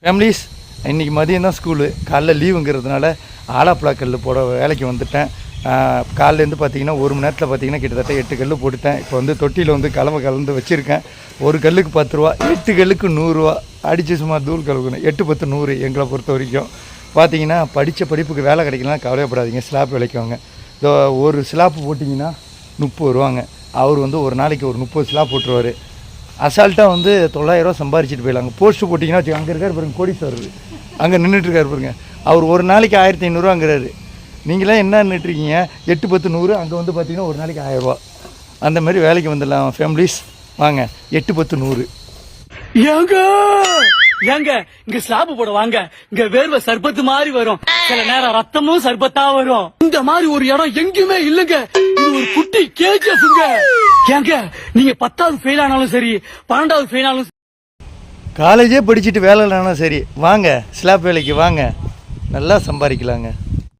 Families, இன்றைக்கி மதியம் தான் ஸ்கூலு. காலைல லீவுங்கிறதுனால ஆலாப்பழக்கல் போட வேலைக்கு வந்துட்டேன். காலையிலேருந்து பார்த்தீங்கன்னா 1 மணி நேரத்தில் பார்த்தீங்கன்னா கிட்டத்தட்ட 8 கல் போட்டுட்டேன். இப்போ வந்து தொட்டியில் வந்து கலந்து வச்சுருக்கேன். ஒரு கல்லுக்கு 10 ரூபா, 8 கல்லுக்கு 100 ரூபா அடித்து சும்மா தூள் கலக்கணும். 8 10 100 எங்களை பொறுத்த வரைக்கும். பார்த்தீங்கன்னா படித்த படிப்புக்கு வேலை கிடைக்கலாம் கவலைப்படாதீங்க, ஸ்லாப் விலைக்கு வாங்க. ஒரு ஸ்லாப்பு போட்டிங்கன்னா 30 ரூபாங்க. அவர் வந்து ஒரு நாளைக்கு ஒரு 30 ஸ்லாப் போட்டுருவார். அசால்ட்டாக வந்து 900 ரூபா சம்பாரிச்சிட்டு போயிடலாங்க. போஸ்ட்டு போட்டிங்கன்னா வச்சு அங்கே இருக்கார் பாருங்க, கோடீஸ்வரர் அங்கே நின்றுட்டுருக்காரு பாருங்க. அவர் ஒரு நாளைக்கு 1500ரூவாங்கிறாரு. நீங்களாம் என்ன நின்றுட்டுருக்கீங்க? 8 10 100, அங்கே வந்து பார்த்தீங்கன்னா ஒரு நாளைக்கு 1000 ரூபா. அந்த மாதிரி வேலைக்கு வந்துடலாம் ஃபேமிலிஸ், வாங்க. 8 10 100. ஏங்க இங்க ஸ்லாப் போட வாங்க. இங்க வேர்வை சர்பத்து மாதிரி வரும், சில நேரம் ரத்தமும் சர்பத்தா வரும். இந்த மாதிரி ஒரு இடம் எங்கேயுமே இல்லங்க. இது ஒரு குட்டி கேஜிஎஃப்ங்க. ஏங்க நீங்க 10வது ஃபெயில் ஆனாலும் சரி, 12வது ஃபெயில் ஆனாலும் காலேஜே படிச்சுட்டு வேலை இல்லைனா சரி, வாங்க ஸ்லாப் வேலைக்கு வாங்க, நல்லா சம்பாதிக்கலாங்க.